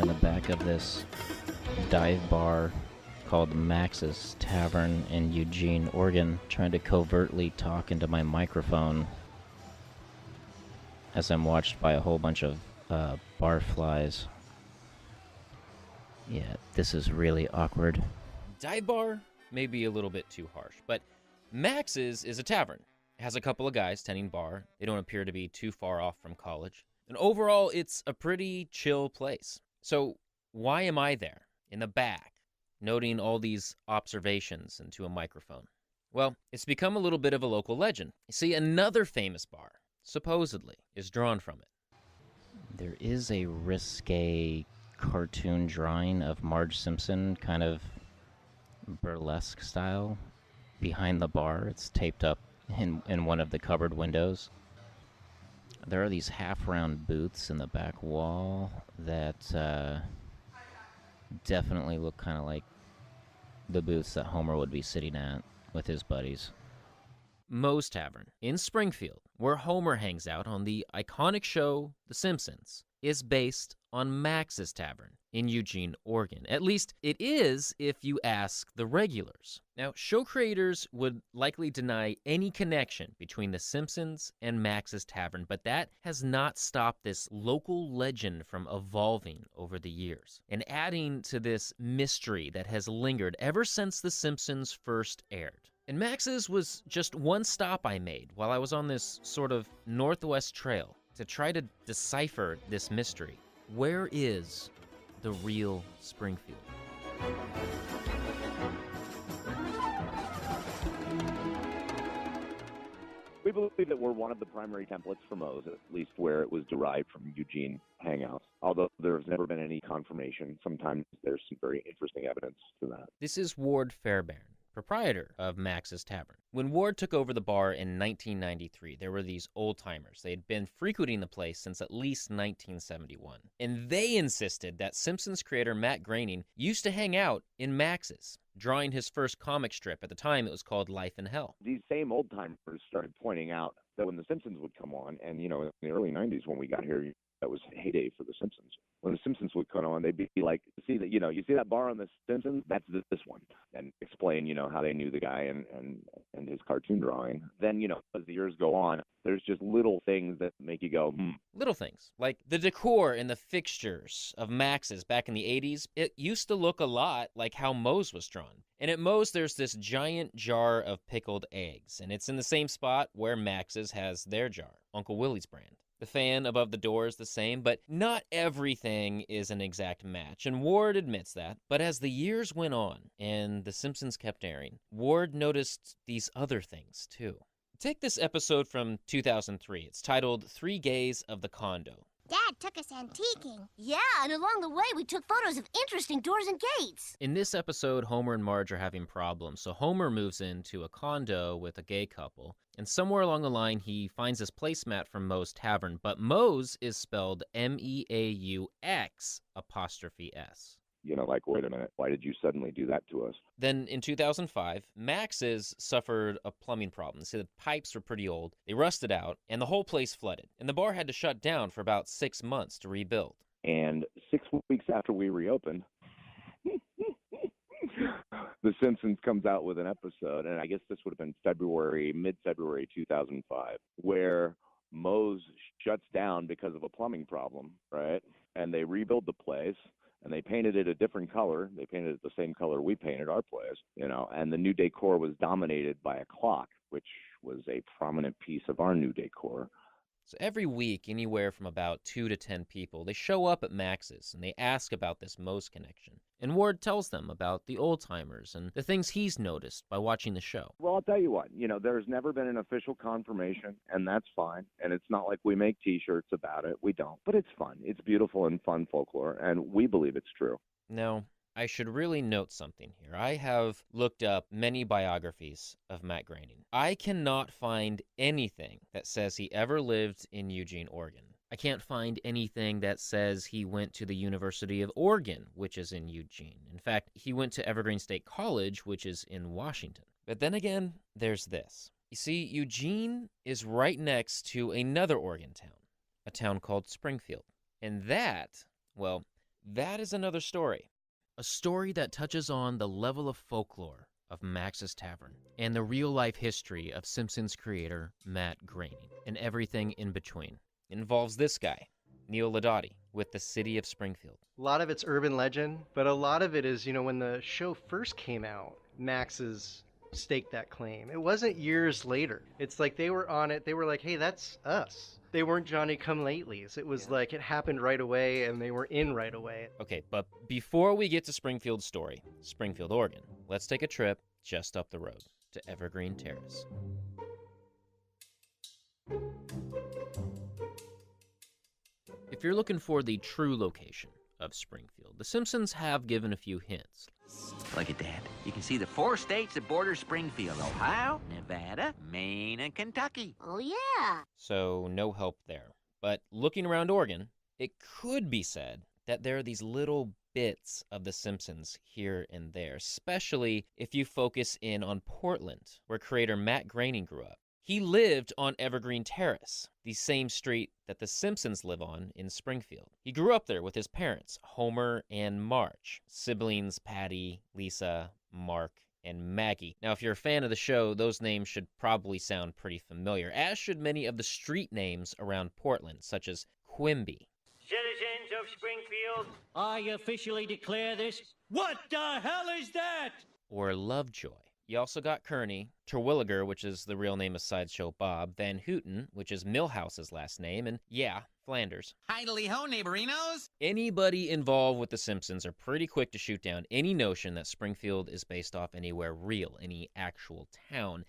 in the back of this dive bar called Max's Tavern in Eugene, Oregon, trying to covertly talk into my microphone as I'm watched by a whole bunch of barflies. Yeah, this is really awkward. Dive bar may be a little bit too harsh, but Max's is a tavern. It has a couple of guys tending bar. They don't appear to be too far off from college. And overall, it's a pretty chill place. So why am I there, in the back, noting all these observations into a microphone? Well, it's become a little bit of a local legend. You see, another famous bar, supposedly, is drawn from it. There is a risque cartoon drawing of Marge Simpson, kind of burlesque style, behind the bar. It's taped up in one of the cupboard windows. There are these half-round booths in the back wall that definitely look kind of like the booths that Homer would be sitting at with his buddies. Moe's Tavern in Springfield, where Homer hangs out on the iconic show The Simpsons, is based on Max's Tavern in Eugene, Oregon. At least it is if you ask the regulars. Now, show creators would likely deny any connection between The Simpsons and Max's Tavern, but that has not stopped this local legend from evolving over the years and adding to this mystery that has lingered ever since The Simpsons first aired. And Max's was just one stop I made while I was on this sort of Northwest Trail to try to decipher this mystery. Where is the real Springfield? We believe that we're one of the primary templates for Moe's, at least where it was derived from Eugene hangouts, although there's never been any confirmation. Sometimes there's some very interesting evidence to that. This is Ward Fairbairn, proprietor of Max's Tavern. When Ward took over the bar in 1993, there were these old-timers. They had been frequenting the place since at least 1971. And they insisted that Simpsons creator Matt Groening used to hang out in Max's, drawing his first comic strip. At the time, it was called Life in Hell. These same old-timers started pointing out that when The Simpsons would come on, and, in the early 90s when we got here, that was heyday for The Simpsons. When The Simpsons would come on, they'd be like, see that, you see that bar on The Simpsons? That's this one. And explain, how they knew the guy and his cartoon drawing. Then, as the years go on, there's just little things that make you go, Little things, like the decor and the fixtures of Max's back in the 80s. It used to look a lot like how Moe's was drawn. And at Moe's, there's this giant jar of pickled eggs, and it's in the same spot where Max's has their jar, Uncle Willie's brand. The fan above the door is the same, but not everything is an exact match, and Ward admits that. But as the years went on and The Simpsons kept airing, Ward noticed these other things too. Take this episode from 2003. It's titled 3 Gays of the Condo. Dad took us antiquing. Yeah, and along the way we took photos of interesting doors and gates. In this episode, Homer and Marge are having problems, so Homer moves into a condo with a gay couple, and somewhere along the line he finds this placemat from Moe's Tavern, but Moe's is spelled M-E-A-U-X apostrophe S. Like, wait a minute, why did you suddenly do that to us? Then in 2005, Max's suffered a plumbing problem. See, the pipes were pretty old, they rusted out, and the whole place flooded. And the bar had to shut down for about 6 months to rebuild. And 6 weeks after we reopened, The Simpsons comes out with an episode, and I guess this would have been mid-February 2005, where Moe's shuts down because of a plumbing problem, right? And they rebuild the place. And they painted it a different color. They painted it the same color we painted our place, and the new decor was dominated by a clock, which was a prominent piece of our new decor. So every week, anywhere from about 2 to 10 people, they show up at Max's and they ask about this Moe's connection. And Ward tells them about the old-timers and the things he's noticed by watching the show. Well, I'll tell you what, there's never been an official confirmation, and that's fine. And it's not like we make T-shirts about it. We don't. But it's fun. It's beautiful and fun folklore, and we believe it's true. Now, I should really note something here. I have looked up many biographies of Matt Groening. I cannot find anything that says he ever lived in Eugene, Oregon. I can't find anything that says he went to the University of Oregon, which is in Eugene. In fact, he went to Evergreen State College, which is in Washington. But then again, there's this. You see, Eugene is right next to another Oregon town, a town called Springfield. And that That is another story. A story that touches on the level of folklore of Max's Tavern and the real-life history of Simpsons creator Matt Groening and everything in between. It involves this guy, Neil Ladotti, with the city of Springfield. A lot of it's urban legend, but a lot of it is, when the show first came out, Max's staked that claim. It wasn't years later. It's like they were on it. They were like, hey, that's us. They weren't Johnny-come-latelys. It was like it happened right away, and they were in right away. Okay, but before we get to Springfield's story, Springfield, Oregon, let's take a trip just up the road to Evergreen Terrace. If you're looking for the true location of Springfield, The Simpsons have given a few hints. Look at that. You can see the 4 states that border Springfield: Ohio, Nevada, Maine, and Kentucky. Oh, yeah. So no help there. But looking around Oregon, it could be said that there are these little bits of The Simpsons here and there, especially if you focus in on Portland, where creator Matt Groening grew up. He lived on Evergreen Terrace, the same street that The Simpsons live on in Springfield. He grew up there with his parents, Homer and Marge, siblings Patty, Lisa, Mark, and Maggie. Now, if you're a fan of the show, those names should probably sound pretty familiar, as should many of the street names around Portland, such as Quimby. Citizens of Springfield, I officially declare this. What the hell is that? Or Lovejoy. You also got Kearney, Terwilliger, which is the real name of Sideshow Bob, Van Houten, which is Milhouse's last name, and yeah, Flanders. Hidely-ho, neighborinos! Anybody involved with The Simpsons are pretty quick to shoot down any notion that Springfield is based off anywhere real, any actual town.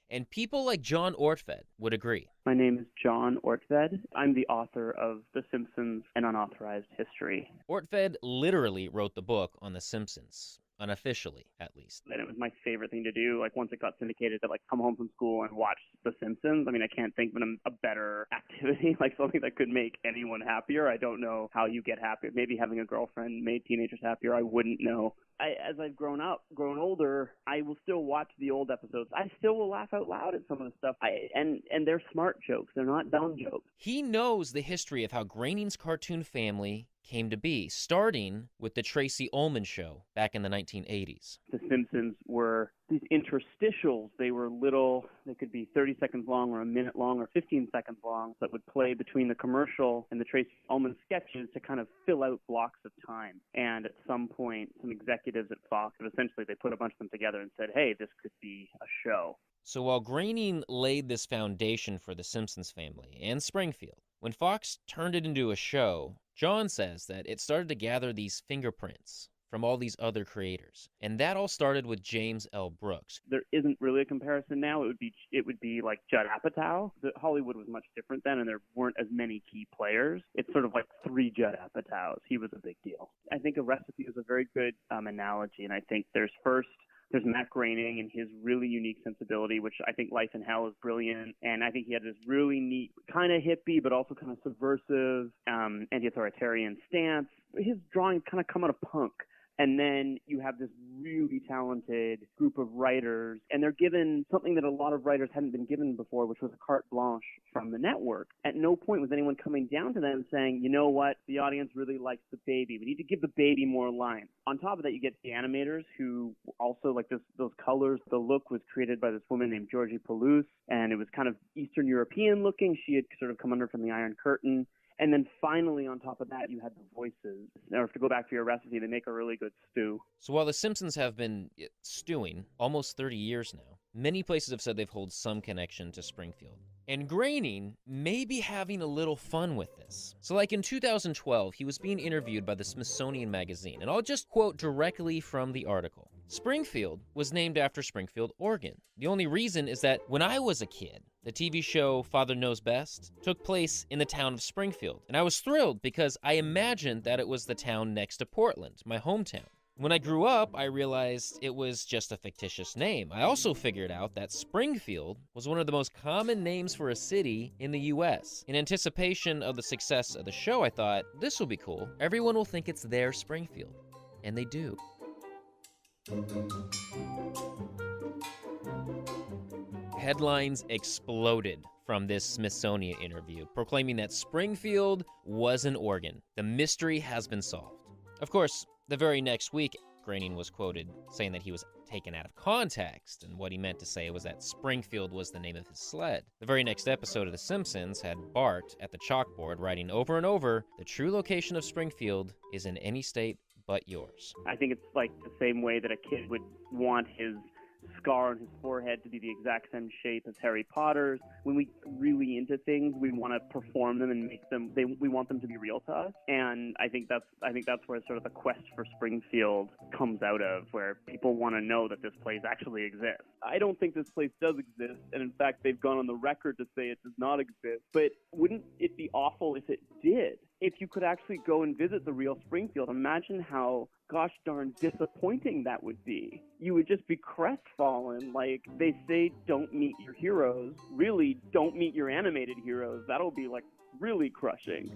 And people like John Ortved would agree. My name is John Ortved. I'm the author of The Simpsons, An Unauthorized History. Ortved literally wrote the book on The Simpsons. Unofficially, at least. And it was my favorite thing to do. Like, once it got syndicated, to come home from school and watch The Simpsons. I mean, I can't think of a better activity, like something that could make anyone happier. I don't know how you get happier. Maybe having a girlfriend made teenagers happier. I wouldn't know. As I've grown older, I will still watch the old episodes. I still will laugh out loud at some of the stuff. And they're smart jokes. They're not dumb jokes. He knows the history of how Groening's cartoon family came to be, starting with the Tracy Ullman Show back in the 1980s. The Simpsons were these interstitials. They were little, they could be 30 seconds long or a minute long or 15 seconds long, that would play between the commercial and the Tracy Ullman sketches to kind of fill out blocks of time. And at some point, some executives at Fox, essentially they put a bunch of them together and said, hey, this could be a show. So while Groening laid this foundation for the Simpsons family and Springfield, when Fox turned it into a show, John says that it started to gather these fingerprints from all these other creators. And that all started with James L. Brooks. There isn't really a comparison now. It would be like Judd Apatow. Hollywood was much different then, and there weren't as many key players. It's sort of like 3 Judd Apatows. He was a big deal. I think a recipe is a very good analogy, and I think there's Matt Groening and his really unique sensibility, which I think Life in Hell is brilliant. And I think he had this really neat, kind of hippie, but also kind of subversive, anti-authoritarian stance. His drawings kind of come out of punk. And then you have this really talented group of writers, and they're given something that a lot of writers hadn't been given before, which was a carte blanche from the network. At no point was anyone coming down to them saying, you know what, the audience really likes the baby. We need to give the baby more lines. On top of that, you get the animators who also like those colors. The look was created by this woman named Georgie Palouse, and it was kind of Eastern European looking. She had sort of come under from the Iron Curtain. And then finally, on top of that, you had the voices. Now, to go back to your recipe, they make a really good stew. So while The Simpsons have been stewing almost 30 years now, many places have said they've held some connection to Springfield. And Groening may be having a little fun with this. So like in 2012, he was being interviewed by the Smithsonian Magazine, and I'll just quote directly from the article. Springfield was named after Springfield, Oregon. The only reason is that when I was a kid, the TV show Father Knows Best took place in the town of Springfield, and I was thrilled because I imagined that it was the town next to Portland, my hometown. When I grew up, I realized it was just a fictitious name. I also figured out that Springfield was one of the most common names for a city in the US. In anticipation of the success of the show, I thought, this will be cool. Everyone will think it's their Springfield. And they do. Headlines exploded from this Smithsonian interview, proclaiming that Springfield was in Oregon. The mystery has been solved. Of course, the very next week, Groening was quoted saying that he was taken out of context, and what he meant to say was that Springfield was the name of his sled. The very next episode of The Simpsons had Bart at the chalkboard writing over and over, "The true location of Springfield is in any state but yours." I think it's like the same way that a kid would want his scar on his forehead to be the exact same shape as Harry Potter's. When we get really into things, we want to perform them and make them. We want them to be real to us, and I think that's where sort of the quest for Springfield comes out of, where people want to know that this place actually exists. I don't think this place does exist, and in fact, they've gone on the record to say it does not exist. But wouldn't it be awful if it did? If you could actually go and visit the real Springfield, imagine how gosh darn disappointing that would be. You would just be crestfallen. Like they say, don't meet your heroes. Really, don't meet your animated heroes. That'll be like really crushing.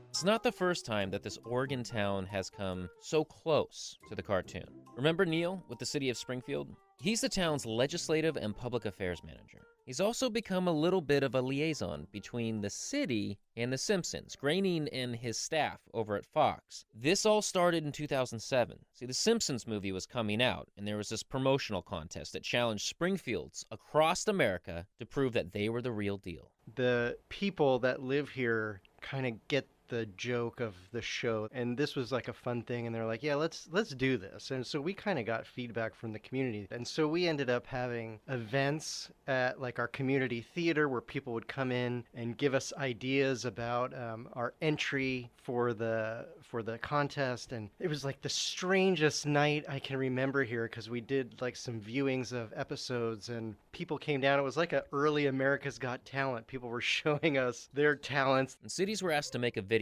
It's not the first time that this Oregon town has come so close to the cartoon. Remember Neil with the city of Springfield? He's the town's legislative and public affairs manager. He's also become a little bit of a liaison between the city and the Simpsons, Groening and his staff over at Fox. This all started in 2007. See, the Simpsons movie was coming out, and there was this promotional contest that challenged Springfields across America to prove that they were the real deal. The people that live here kind of get the joke of the show, and this was like a fun thing, and they're like, yeah, let's do this. And so we kind of got feedback from the community, and so we ended up having events at like our community theater where people would come in and give us ideas about our entry for the contest. And it was like the strangest night I can remember here, because we did like some viewings of episodes and people came down. It was like an early America's Got Talent. People were showing us their talents. And cities were asked to make a video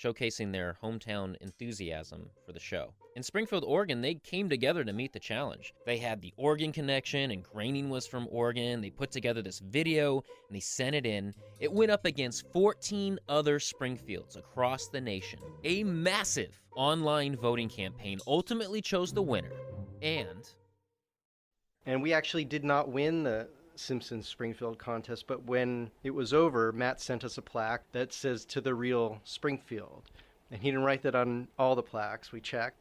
showcasing their hometown enthusiasm for the show. In Springfield, Oregon, they came together to meet the challenge. They had the Oregon connection, and Groening was from Oregon. They put together this video, and they sent it in. It went up against 14 other Springfields across the nation. A massive online voting campaign ultimately chose the winner, and we actually did not win the Simpsons Springfield contest, but when it was over, Matt sent us a plaque that says "To the Real Springfield," and he didn't write that on all the plaques. We checked.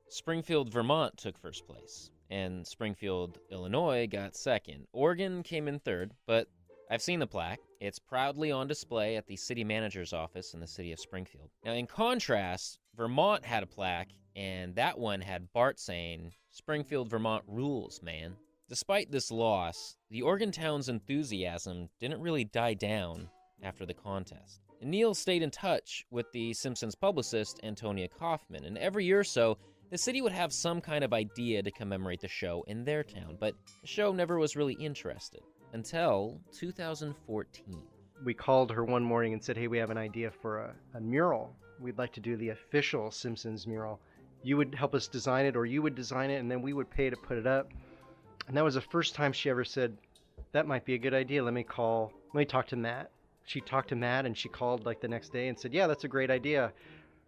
Springfield, Vermont took first place, and Springfield, Illinois got second. Oregon came in third, but I've seen the plaque. It's proudly on display at the city manager's office in the city of Springfield. Now, in contrast, Vermont had a plaque, and that one had Bart saying, "Springfield, Vermont rules, man." Despite this loss, the Oregon town's enthusiasm didn't really die down after the contest. And Neil stayed in touch with the Simpsons publicist, Antonia Kaufman, and every year or so, the city would have some kind of idea to commemorate the show in their town, but the show never was really interested until 2014. We called her one morning and said, hey, we have an idea for a mural. We'd like to do the official Simpsons mural. You would help us design it, or you would design it, and then we would pay to put it up. And that was the first time she ever said, that might be a good idea. Let me talk to Matt. She talked to Matt, and she called like the next day and said, yeah, that's a great idea.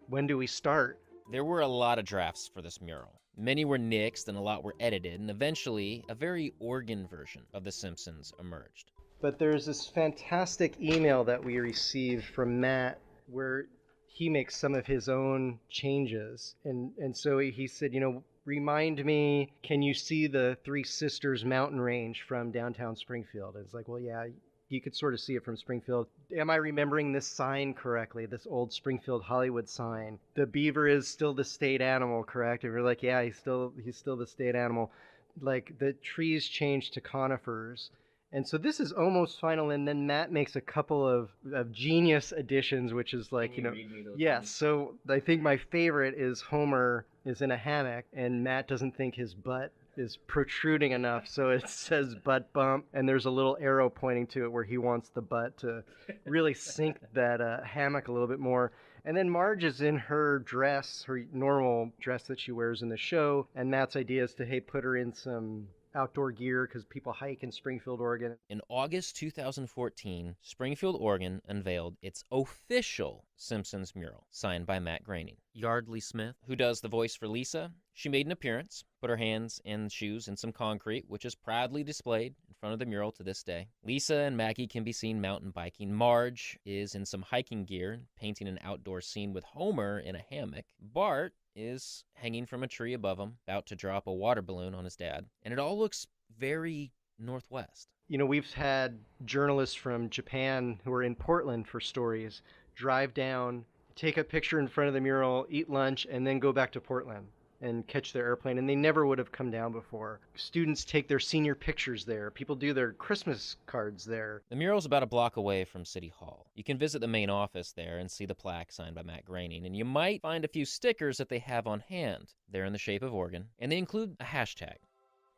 When do we start? There were a lot of drafts for this mural. Many were nixed and a lot were edited, and eventually a very Oregon version of The Simpsons emerged. But there's this fantastic email that we received from Matt where he makes some of his own changes. And so he said, remind me, can you see the Three Sisters mountain range from downtown Springfield? And it's like, well, yeah, you could sort of see it from Springfield. Am I remembering this sign correctly? This old Springfield Hollywood sign. The beaver is still the state animal, correct? And we're like, yeah, he's still the state animal. Like the trees changed to conifers. And so this is almost final, and then Matt makes a couple of genius additions, which is like, yes. So I think my favorite is Homer is in a hammock, and Matt doesn't think his butt is protruding enough, so it says butt bump, and there's a little arrow pointing to it where he wants the butt to really sink that hammock a little bit more. And then Marge is in her dress, her normal dress that she wears in the show, and Matt's idea is to, hey, put her in some outdoor gear because people hike in Springfield, Oregon. In August 2014, Springfield, Oregon unveiled its official Simpsons mural, signed by Matt Groening. Yardley Smith, who does the voice for Lisa, she made an appearance, put her hands and shoes in some concrete, which is proudly displayed in in front of the mural to this day. Lisa and Maggie can be seen mountain biking. Marge is in some hiking gear, painting an outdoor scene with Homer in a hammock. Bart is hanging from a tree above him, about to drop a water balloon on his dad. And it all looks very Northwest. You know, we've had journalists from Japan who are in Portland for stories drive down, take a picture in front of the mural, eat lunch, and then go back to Portland and catch their airplane. And they never would have come down before. Students take their senior pictures there. People do their Christmas cards there. The mural's about a block away from City Hall. You can visit the main office there and see the plaque signed by Matt Groening, and you might find a few stickers that they have on hand. They're in the shape of Oregon, and they include a hashtag,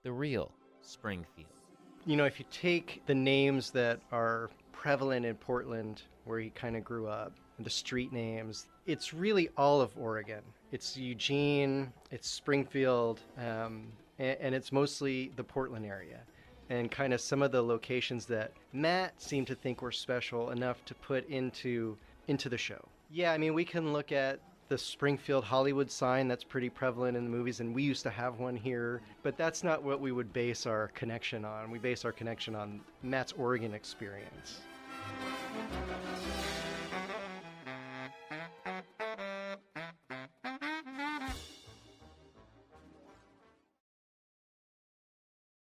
the real Springfield. You know, if you take the names that are prevalent in Portland, where he kind of grew up, the street names, it's really all of Oregon. It's Eugene, it's Springfield, and it's mostly the Portland area. And kind of some of the locations that Matt seemed to think were special enough to put into the show. Yeah, I mean, we can look at the Springfield Hollywood sign that's pretty prevalent in the movies, and we used to have one here, but that's not what we would base our connection on. We base our connection on Matt's Oregon experience.